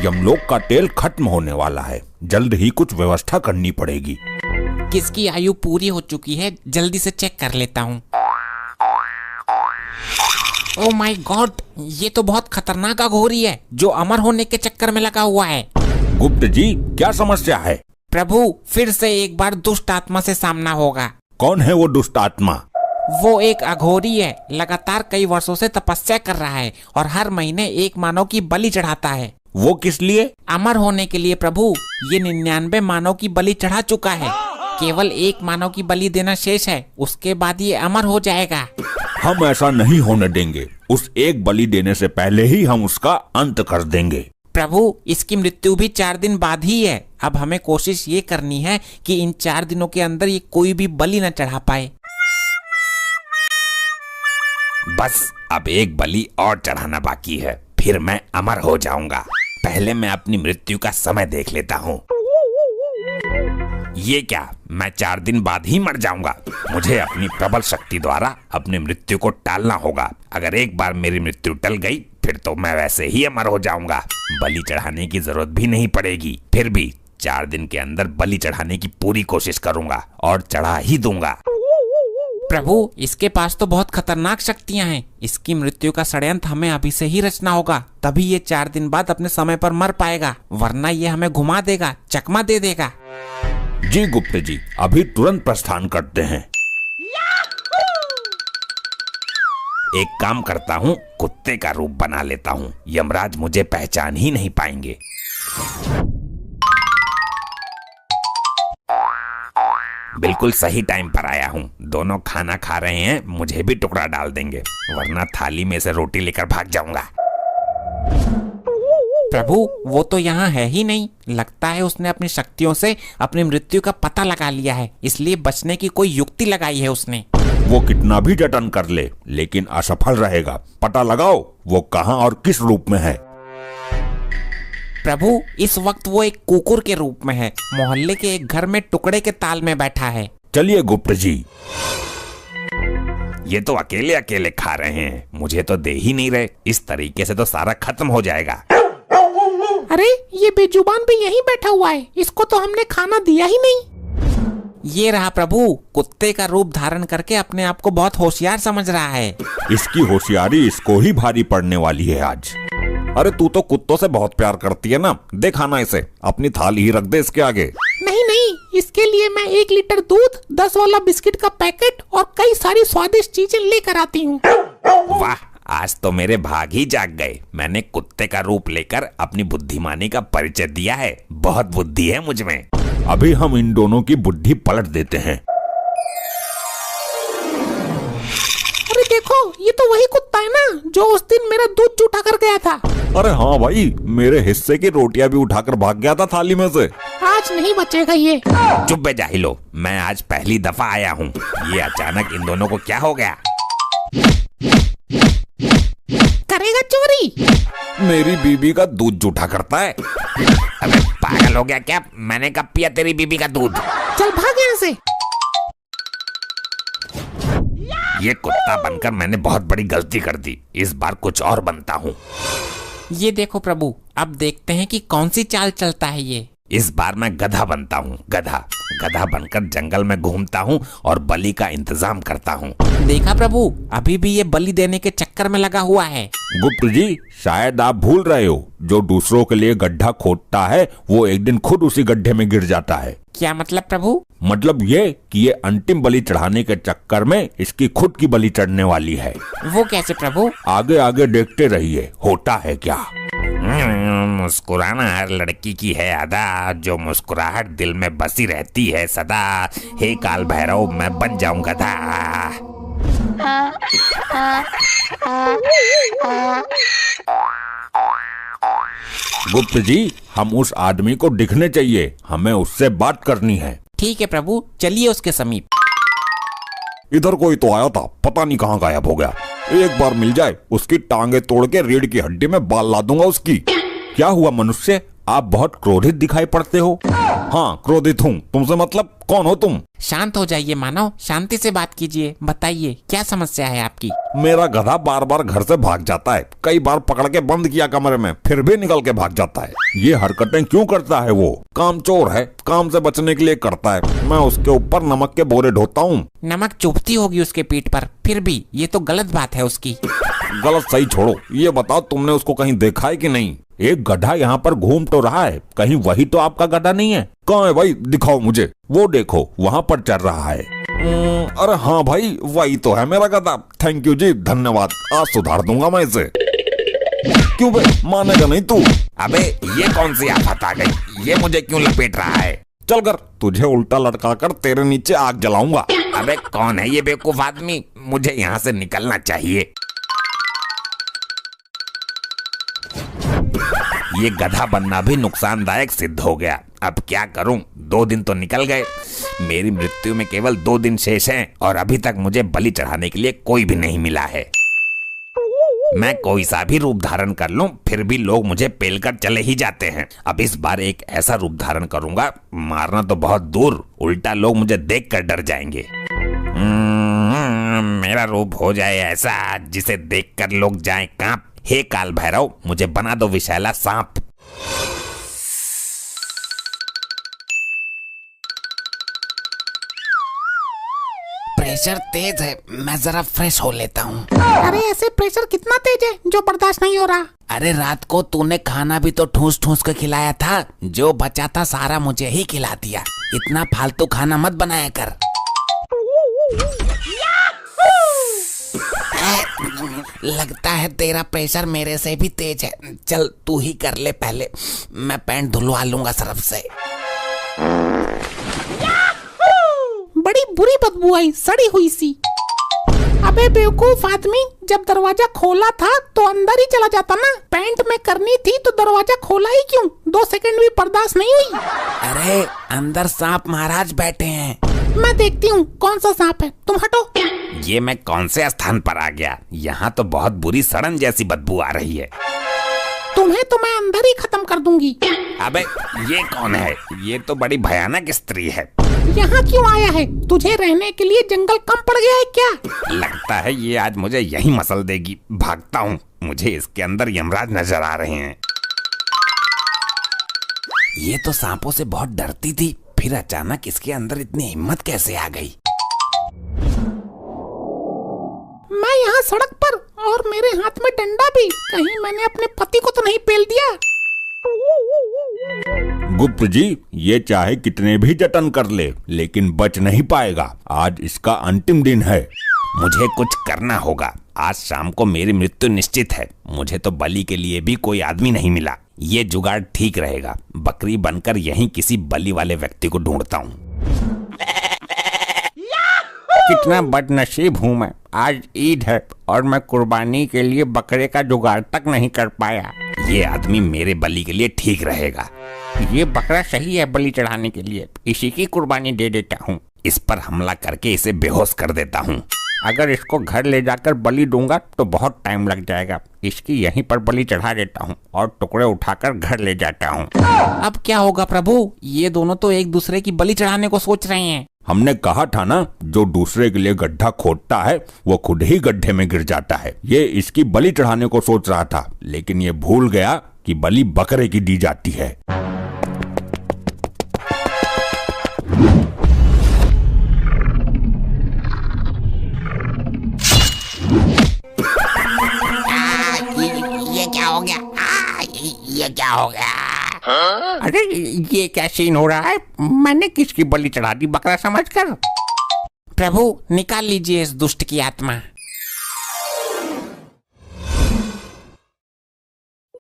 यमलोक का तेल खत्म होने वाला है, जल्द ही कुछ व्यवस्था करनी पड़ेगी। किसकी आयु पूरी हो चुकी है, जल्दी से चेक कर लेता हूँ। ओह माय गॉड, ये तो बहुत खतरनाक अघोरी है जो अमर होने के चक्कर में लगा हुआ है। गुप्त जी, क्या समस्या है? प्रभु, फिर से एक बार दुष्ट आत्मा से सामना होगा। कौन है वो दुष्ट आत्मा? वो एक अघोरी है, लगातार कई वर्षों से तपस्या कर रहा है और हर महीने एक मानव की बलि चढ़ाता है। वो किस लिए? अमर होने के लिए प्रभु। ये 99 मानव की बलि चढ़ा चुका है, केवल एक मानव की बलि देना शेष है, उसके बाद ये अमर हो जाएगा। हम ऐसा नहीं होने देंगे, उस एक बलि देने से पहले ही हम उसका अंत कर देंगे। प्रभु, इसकी मृत्यु भी 4 दिन बाद ही है। अब हमें कोशिश ये करनी है कि इन 4 दिनों के अंदर ये कोई भी बलि न चढ़ा पाए। बस अब एक बलि और चढ़ाना बाकी है, फिर मैं अमर हो जाऊंगा। पहले मैं अपनी मृत्यु का समय देख लेता हूँ। ये क्या, मैं 4 दिन बाद ही मर जाऊंगा? मुझे अपनी प्रबल शक्ति द्वारा अपनी मृत्यु को टालना होगा। अगर एक बार मेरी मृत्यु टल गई, फिर तो मैं वैसे ही अमर हो जाऊंगा। बलि चढ़ाने की जरूरत भी नहीं पड़ेगी। फिर भी 4 दिन के अंदर बलि चढ़ाने की पूरी कोशिश करूंगा और चढ़ा ही दूंगा। प्रभु, इसके पास तो बहुत खतरनाक शक्तियां हैं। इसकी मृत्यु का षड्यंत्र हमें अभी से ही रचना होगा, तभी ये 4 दिन बाद अपने समय पर मर पाएगा, वरना ये हमें घुमा देगा, चकमा दे देगा। जी गुप्त जी, अभी तुरंत प्रस्थान करते हैं। एक काम करता हूँ, कुत्ते का रूप बना लेता हूँ, यमराज मुझे पहचान ही नहीं पाएंगे। बिल्कुल सही टाइम पर आया हूँ। दोनों खाना खा रहे हैं, मुझे भी टुकड़ा डाल देंगे, वरना थाली में से रोटी लेकर भाग जाऊंगा। प्रभु, वो तो यहाँ है ही नहीं। लगता है उसने अपनी शक्तियों से अपनी मृत्यु का पता लगा लिया है, इसलिए बचने की कोई युक्ति लगाई है उसने। वो कितना भी जतन कर ले, लेकिन असफल रहेगा। पता लगाओ वो कहाँ और किस रूप में है। प्रभु, इस वक्त वो एक कुकुर के रूप में है, मोहल्ले के एक घर में टुकड़े के ताल में बैठा है। चलिए गुप्त जी। ये तो अकेले अकेले खा रहे हैं, मुझे तो दे ही नहीं रहे। इस तरीके से तो सारा खत्म हो जाएगा। अरे, ये बेजुबान भी यहीं बैठा हुआ है, इसको तो हमने खाना दिया ही नहीं। ये रहा प्रभु, कुत्ते का रूप धारण करके अपने आप को बहुत होशियार समझ रहा है। इसकी होशियारी इसको ही भारी पड़ने वाली है आज। अरे तू तो कुत्तों से बहुत प्यार करती है ना, दे खाना इसे, अपनी थाली ही रख दे इसके आगे। नहीं नहीं, इसके लिए मैं 1 लीटर दूध, 10 वाला बिस्किट का पैकेट और कई सारी स्वादिष्ट चीजें लेकर आती हूँ। वाह, आज तो मेरे भाग ही जाग गए। मैंने कुत्ते का रूप लेकर अपनी बुद्धिमानी का परिचय दिया है। बहुत बुद्धि है मुझ में। अभी हम इन दोनों की बुद्धि पलट देते हैं। अरे देखो, ये तो वही कुत्ता है ना जो उस दिन मेरा दूध जूठा कर गया था। अरे हाँ भाई, मेरे हिस्से की रोटियां भी उठाकर भाग गया था थाली में से। आज नहीं बचेगा ये। चुप बे जाहिलो, मैं आज पहली दफा आया हूँ। ये अचानक इन दोनों को क्या हो गया? करेगा चोरी? मेरी बीबी का दूध जूठा करता है। अबे पागल हो गया क्या? मैंने कब पिया तेरी बीबी का दूध? चल भाग यहाँ से। ये कुत्ता बनकर मैंने बहुत बड़ी गलती कर दी। इस बार कुछ और बनता हूँ। ये देखो प्रभु, अब देखते हैं कि कौन सी चाल चलता है ये। इस बार मैं गधा बनता हूँ। गधा बनकर जंगल में घूमता हूँ और बलि का इंतजाम करता हूँ। देखा प्रभु, अभी भी ये बलि देने के चक्कर में लगा हुआ है। गुप्त जी, शायद आप भूल रहे हो, जो दूसरों के लिए गड्ढा खोदता है वो एक दिन खुद उसी गड्ढे में गिर जाता है। क्या मतलब प्रभु? मतलब ये कि ये अंतिम बलि चढ़ाने के चक्कर में इसकी खुद की बलि चढ़ने वाली है। वो कैसे प्रभु? आगे आगे देखते रहिए, होता है क्या। मुस्कुराना हर लड़की की है अदा, जो मुस्कुराहट दिल में बसी रहती है सदा। हे काल भैरव, मैं बन जाऊं गधा। गुप्त जी, हम उस आदमी को दिखने चाहिए, हमें उससे बात करनी है। ठीक है प्रभु, चलिए उसके समीप। इधर कोई तो आया था, पता नहीं कहाँ गायब हो गया। एक बार मिल जाए, उसकी टांगे तोड़ के रीढ़ की हड्डी में बाल ला दूंगा उसकी। क्या हुआ मनुष्य, आप बहुत क्रोधित दिखाई पड़ते हो। हाँ क्रोधित हूँ। तुमसे मतलब कौन हो तुम? शांत हो जाइए मानव, शांति से बात कीजिए। बताइए क्या समस्या है आपकी? मेरा गधा बार बार घर से भाग जाता है। कई बार पकड़ के बंद किया कमरे में, फिर भी निकल के भाग जाता है। ये हरकतें क्यों करता है? वो कामचोर है, काम से बचने के लिए करता है। मैं उसके ऊपर नमक के बोरे ढोता हूँ। नमक चुभती होगी उसके पीठ पर, फिर भी ये तो गलत बात है उसकी। गलत सही छोड़ो, ये बताओ तुमने उसको कहीं देखा है कि नहीं? एक गधा यहाँ पर घूम तो रहा है, कहीं वही तो आपका गधा नहीं है? कहाँ है भाई, दिखाओ मुझे। वो देखो वहाँ पर चल रहा है। अरे हाँ भाई, वही तो है मेरा गधा। थैंक यू जी, धन्यवाद। आज सुधार दूंगा मैं इसे। क्यों बे, मानेगा नहीं तू? अबे ये कौन सी आफत आ गई? ये मुझे क्यों लपेट रहा है? चल कर, तुझे उल्टा लटका कर तेरे नीचे आग जलाऊंगा। अबे कौन है ये बेवकूफ आदमी? मुझे यहाँ से निकलना चाहिए। ये गधा बनना भी नुकसानदायक सिद्ध हो गया। अब क्या करूं? 2 दिन तो निकल गए, मेरी मृत्यु में केवल 2 दिन शेष हैं और अभी तक मुझे बलि चढ़ाने के लिए कोई भी नहीं मिला है। मैं कोई सा भी रूप धारण कर लूं, फिर भी लोग मुझे पेलकर चले ही जाते हैं। अब इस बार एक ऐसा रूप धारण करूंगा, मारना तो बहुत दूर, उल्टा लोग मुझे देखकर डर जाएंगे। मेरा रूप हो जाए ऐसा जिसे देखकर लोग जाएं कांप। हे काल भैरव, मुझे बना दो विषैला सांप। प्रेशर तेज है, मैं जरा फ्रेश हो लेता हूँ। अरे ऐसे प्रेशर कितना तेज है जो बर्दाश्त नहीं हो रहा? अरे रात को तूने खाना भी तो ठूस ठूस के खिलाया था, जो बचा था सारा मुझे ही खिला दिया। इतना फालतू खाना मत बनाया कर। लगता है तेरा प्रेशर मेरे से भी तेज है। चल तू ही कर ले पहले, मैं पैंट धुलवा लूंगा सरफ से। बड़ी बुरी बदबू आई, सड़ी हुई सी। अबे बेवकूफ आदमी, जब दरवाजा खोला था तो अंदर ही चला जाता ना। पैंट में करनी थी तो दरवाजा खोला ही क्यों? 2 सेकंड भी बर्दाश्त नहीं हुई। अरे अंदर सांप महाराज बैठे हैं। मैं देखती हूँ कौन सा सांप है, तुम हटो। ये मैं कौन से स्थान पर आ गया? यहाँ तो बहुत बुरी सड़न जैसी बदबू आ रही है। तुम्हें तो मैं अंदर ही खत्म कर दूंगी। अबे ये कौन है? ये तो बड़ी भयानक स्त्री है। यहाँ क्यों आया है? तुझे रहने के लिए जंगल कम पड़ गया है क्या? लगता है ये आज मुझे यही मसल देगी। भागता हूँ, मुझे इसके अंदर यमराज नजर आ रहे हैं। ये तो सांपों से बहुत डरती थी, फिर अचानक इसके अंदर इतनी हिम्मत कैसे आ गई? मैं यहाँ सड़क पर और मेरे हाथ में डंडा भी। कहीं मैंने अपने पति को तो नहीं पेल दिया? गुप्त जी, ये चाहे कितने भी जतन कर ले, लेकिन बच नहीं पाएगा। आज इसका अंतिम दिन है। मुझे कुछ करना होगा। आज शाम को मेरी मृत्यु निश्चित है। मुझे तो बलि के लिए भी कोई आदमी नहीं मिला। ये जुगाड़ ठीक रहेगा। बकरी बनकर यहीं किसी बलि वाले व्यक्ति को ढूंढता हूँ। कितना बदनसीब हूँ मैं, आज ईद है और मैं कुर्बानी के लिए बकरे का जुगाड़ तक नहीं कर पाया। ये आदमी मेरे बलि के लिए ठीक रहेगा। ये बकरा सही है बलि चढ़ाने के लिए, इसी की कुर्बानी दे देता हूँ। इस पर हमला करके इसे बेहोश कर देता हूँ। अगर इसको घर ले जाकर बलि दूंगा तो बहुत टाइम लग जाएगा। इसकी यहीं पर बलि चढ़ा देता हूँ और टुकड़े उठाकर घर ले जाता हूँ। अब क्या होगा प्रभु? ये दोनों तो एक दूसरे की बलि चढ़ाने को सोच रहे हैं। हमने कहा था ना, जो दूसरे के लिए गड्ढा खोदता है वो खुद ही गड्ढे में गिर जाता है। ये इसकी बलि चढ़ाने को सोच रहा था, लेकिन ये भूल गया कि बलि बकरे की दी जाती है। ये क्या हो गया? ये क्या हो गया? अरे ये क्या सीन हो रहा है? मैंने किसकी बलि चढ़ा दी बकरा समझकर? प्रभु निकाल लीजिए इस दुष्ट की आत्मा।